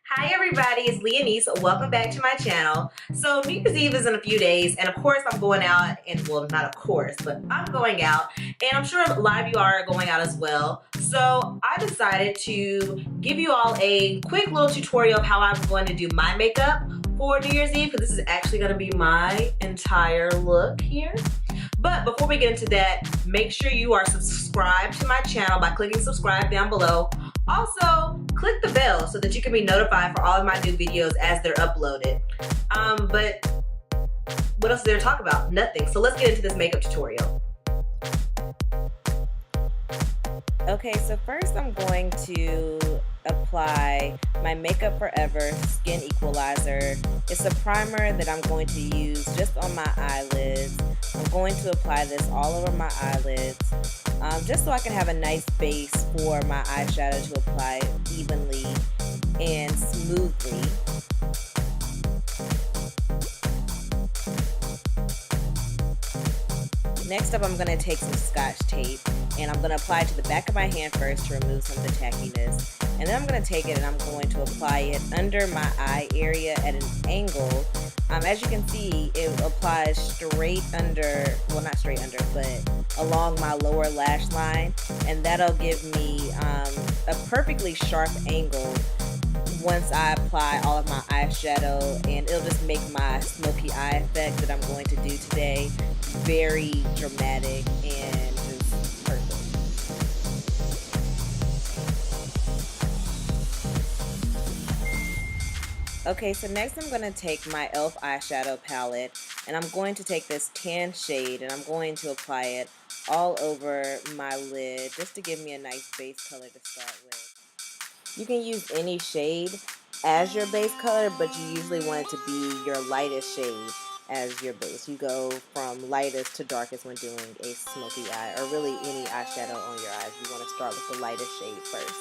Hi everybody, it's Leonise. Welcome back to my channel. So New Year's Eve is in a few days, and of course I'm going out, and well, not of course, but I'm going out, and I'm sure a lot of you are going out as well. So I decided to give you all a quick little tutorial of how I'm going to do my makeup for New Year's Eve, because this is actually going to be my entire look here. But before we get into that, make sure you are subscribed to my channel by clicking subscribe down below. Also, click the bell so that you can be notified for all of my new videos as they're uploaded. But what else is there to talk about? Nothing. So let's get into this makeup tutorial. Okay, so first I'm going to apply my Makeup Forever Skin Equalizer. It's a primer that I'm going to use just on my eyelids. I'm going to apply this all over my eyelids, just so I can have a nice base for my eyeshadow to apply evenly and smoothly. Next up, I'm going to take some Scotch tape and I'm going to apply it to the back of my hand first to remove some of the tackiness. And then I'm going to take it and I'm going to apply it under my eye area at an angle. As you can see, it applies straight under, well not straight under, but along my lower lash line. And that'll give me a perfectly sharp angle once I apply all of my eyeshadow, and it'll just make my smoky eye effect that I'm going to do today very dramatic and just perfect. Okay, so next I'm going to take my e.l.f. eyeshadow palette, and I'm going to take this tan shade and I'm going to apply it all over my lid just to give me a nice base color to start with. You can use any shade as your base color, but you usually want it to be your lightest shade as your base. You go from lightest to darkest when doing a smoky eye, or really any eyeshadow on your eyes. You want to start with the lightest shade first.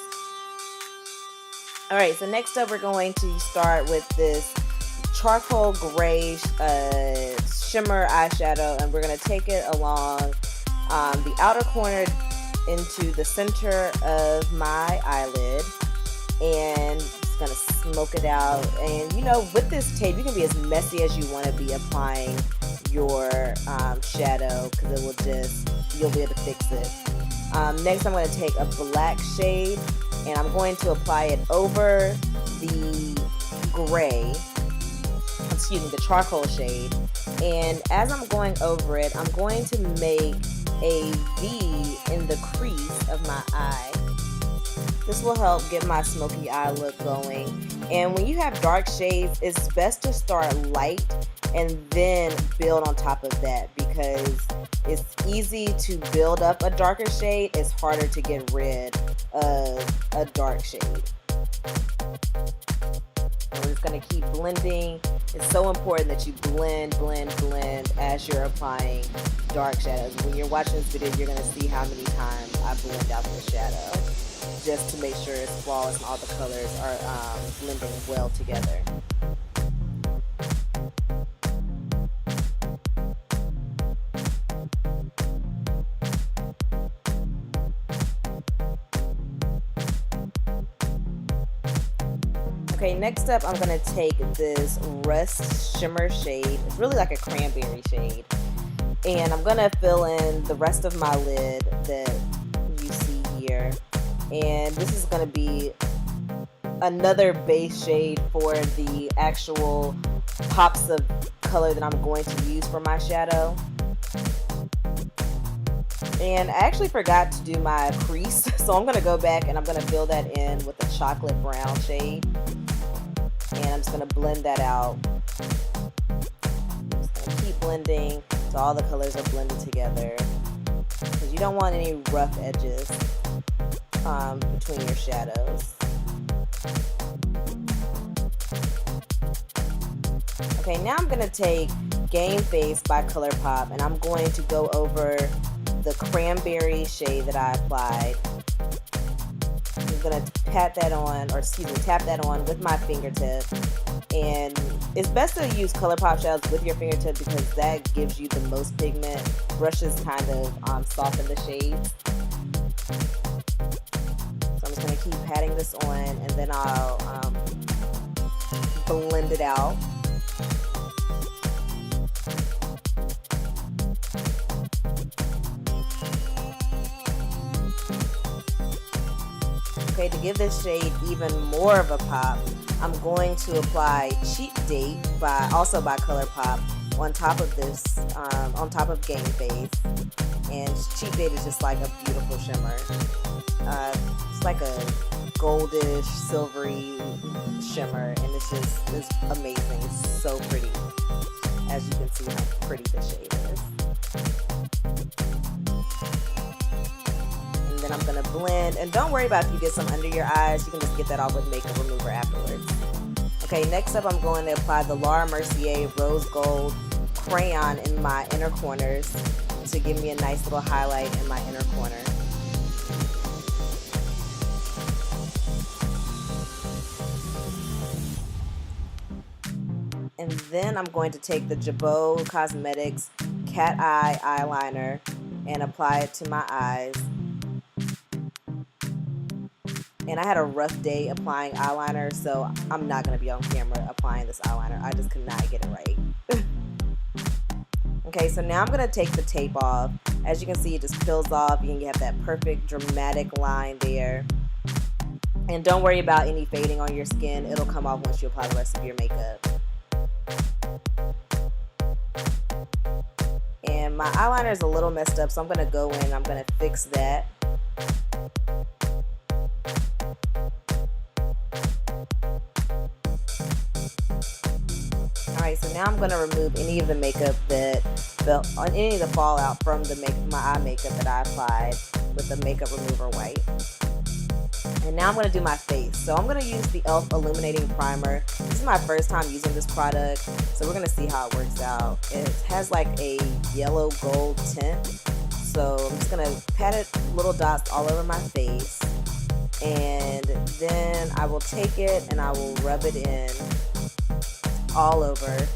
Alright, so next up we're going to start with this charcoal gray shimmer eyeshadow, and we're going to take it along the outer corner into the center of my eyelid, and just gonna smoke it out. And you know, with this tape you can be as messy as you want to be applying your shadow, because it will just, you'll be able to fix it. Next I'm going to take a black shade and I'm going to apply it over the gray, excuse me, the charcoal shade. And as I'm going over it, I'm going to make a V in the crease of my eye. This will help get my smoky eye look going. And when you have dark shades, it's best to start light and then build on top of that, because it's easy to build up a darker shade. It's harder to get rid of a dark shade. I'm just going to keep blending. It's so important that you blend as you're applying dark shadows. When you're watching this video, you're going to see how many times I blend out the shadow, just to make sure it's flawless and all the colors are blending well together. Okay, next up I'm going to take this Rust Shimmer shade. It's really like a cranberry shade. And I'm going to fill in the rest of my lid that you see here. And this is going to be another base shade for the actual pops of color that I'm going to use for my shadow. And I actually forgot to do my crease, so I'm going to go back and I'm going to fill that in with a chocolate brown shade. And I'm just going to blend that out. I'm just going to keep blending so all the colors are blended together, because you don't want any rough edges between your shadows. Okay, now I'm going to take Game Face by ColourPop, and I'm going to go over the cranberry shade that I applied. I'm going to pat that on, or excuse me, tap that on with my fingertip. And it's best to use ColourPop shadows with your fingertip, because that gives you the most pigment. Brushes kind of soften the shades. So I'm just going to keep patting this on, and then I'll blend it out. Okay, to give this shade even more of a pop, I'm going to apply Cheap Date by ColourPop on top of this, on top of Game Face. And Cheap Date is just like a beautiful shimmer. It's like a goldish, silvery shimmer, and it's amazing. It's so pretty. As you can see how pretty the shade is. And then I'm gonna blend, and don't worry about if you get some under your eyes. You can just get that off with makeup remover afterwards. Okay, next up I'm going to apply the Laura Mercier Rose Gold crayon in my inner corners to give me a nice little highlight in my inner corner. And then I'm going to take the Jabot Cosmetics Cat Eye eyeliner and apply it to my eyes. And I had a rough day applying eyeliner, so I'm not going to be on camera applying this eyeliner. I just could not get it right. Okay, so now I'm going to take the tape off. As you can see, it just peels off. You have that perfect dramatic line there. And don't worry about any fading on your skin. It'll come off once you apply the rest of your makeup. And my eyeliner is a little messed up, so I'm going to go in and I'm going to fix that. Alright, so now I'm going to remove any of the makeup any of the fallout from my eye makeup that I applied with the makeup remover wipe. And now I'm going to do my face. So I'm going to use the e.l.f. Illuminating Primer. This is my first time using this product, so we're going to see how it works out. It has like a yellow gold tint. So I'm just going to pat it little dots all over my face. And then I will take it and I will rub it in all over.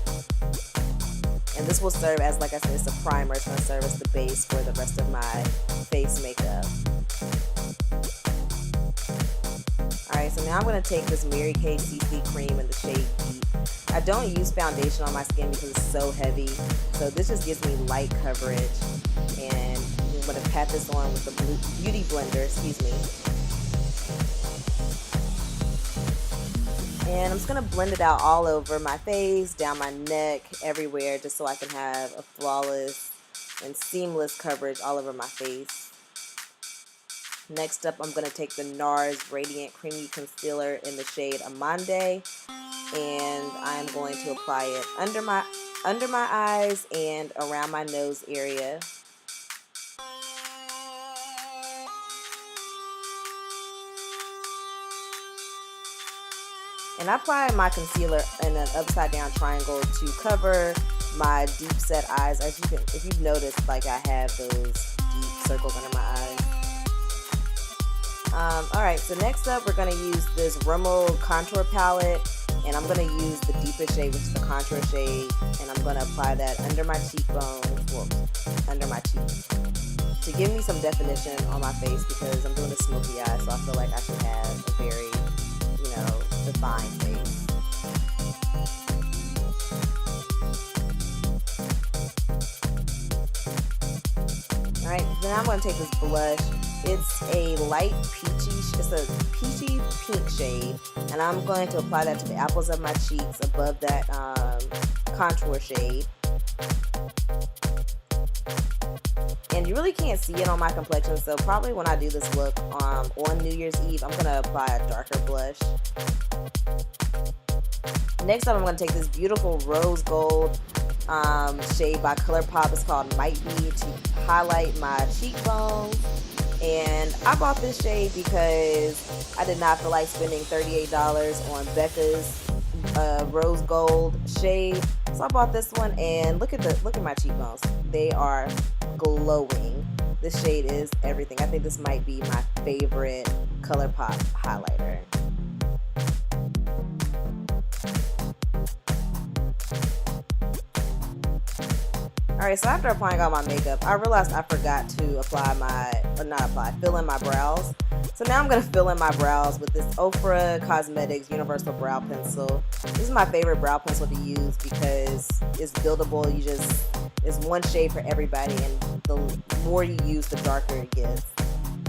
And this will serve as, like I said, it's a primer. It's going to serve as the base for the rest of my face makeup. Alright, so now I'm going to take this Mary Kay CC cream in the shade Deep. I don't use foundation on my skin because it's so heavy. So this just gives me light coverage. And I'm going to pat this on with the Beauty Blender, excuse me. And I'm just going to blend it out all over my face, down my neck, everywhere, just so I can have a flawless and seamless coverage all over my face. Next up, I'm going to take the NARS Radiant Creamy Concealer in the shade Amande, and I'm going to apply it under my eyes and around my nose area. And I apply my concealer in an upside down triangle to cover my deep set eyes. As you can, if you've noticed, like I have those deep circles under my eyes. Alright, so next up we're going to use this Rimmel contour palette, and I'm going to use the deepest shade, which is the contour shade, and I'm going to apply that under my cheekbones, well, under my cheeks, to give me some definition on my face, because I'm doing a smoky eye, so I feel like I should have a very, defined face. Alright, then I'm going to take this blush. It's a light it's a peachy pink shade, and I'm going to apply that to the apples of my cheeks above that contour shade. And you really can't see it on my complexion, so probably when I do this look on New Year's Eve, I'm going to apply a darker blush. Next up, I'm going to take this beautiful rose gold shade by ColourPop. It's called Might Be, to highlight my cheekbones. And I bought this shade because I did not feel like spending $38 on Becca's rose gold shade. So I bought this one, and look at my cheekbones. They are glowing. This shade is everything. I think this might be my favorite ColourPop highlighter. Alright, so after applying all my makeup, I realized I forgot to fill in my brows. So now I'm going to fill in my brows with this Ofra Cosmetics Universal Brow Pencil. This is my favorite brow pencil to use because it's buildable. It's one shade for everybody, and the more you use, the darker it gets.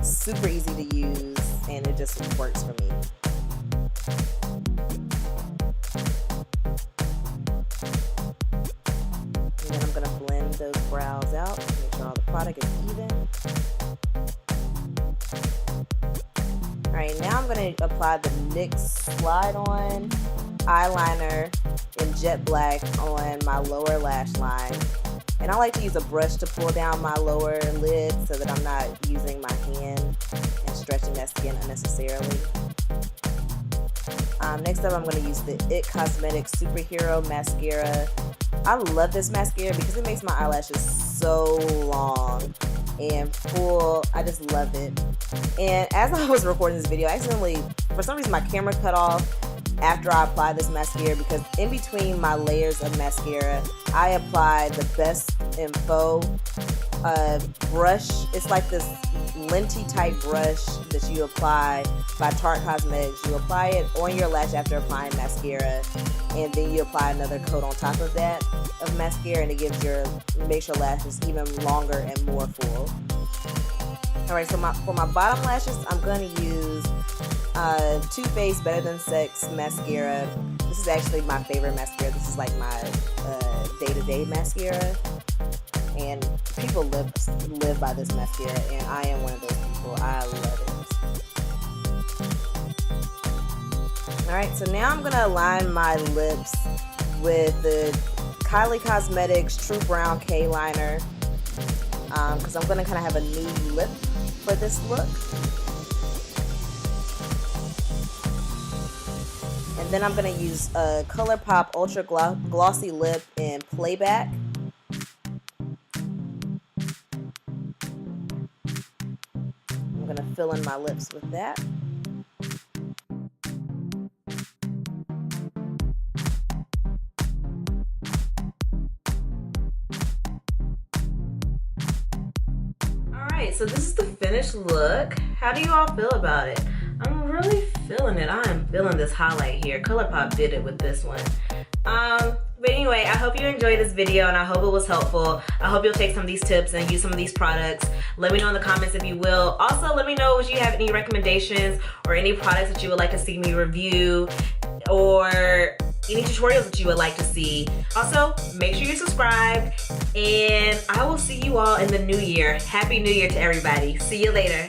Super easy to use, and it just works for me. And then I'm going to blend those brows out to make sure all the product is even. Alright, now I'm going to apply the NYX Slide On eyeliner in jet black on my lower lash line. And I like to use a brush to pull down my lower lid so that I'm not using my hand and stretching that skin unnecessarily. Next up, I'm going to use the IT Cosmetics Superhero Mascara. I love this mascara because it makes my eyelashes so long and full. I just love it. And as I was recording this video, I accidentally, for some reason, my camera cut off after I applied this mascara, because in between my layers of mascara, I applied the Best in Faux brush. It's like this linty type brush that you apply by Tarte Cosmetics. You apply it on your lash after applying mascara, and then you apply another coat on top of that of mascara, and it makes your lashes even longer and more full. Alright, so for my bottom lashes, I'm going to use Too Faced Better Than Sex mascara. This is actually my favorite mascara. This is like my day-to-day mascara. And people live by this mascara, and I am one of those people. I love it. Alright, so now I'm going to align my lips with the Kylie Cosmetics True Brown K-Liner, because I'm going to kind of have a nude lip for this look. And then I'm going to use a ColourPop Ultra Glossy Lip in Playback. I'm going to fill in my lips with that. Alright, so this is the finished look. How do you all feel about it? I'm really feeling it. I am feeling this highlight here. ColourPop did it with this one. But anyway, I hope you enjoyed this video, and I hope it was helpful. I hope you'll take some of these tips and use some of these products. Let me know in the comments if you will. Also, let me know if you have any recommendations or any products that you would like to see me review, or any tutorials that you would like to see. Also, make sure you subscribe, and I will see you all in the new year. Happy New Year to everybody. See you later.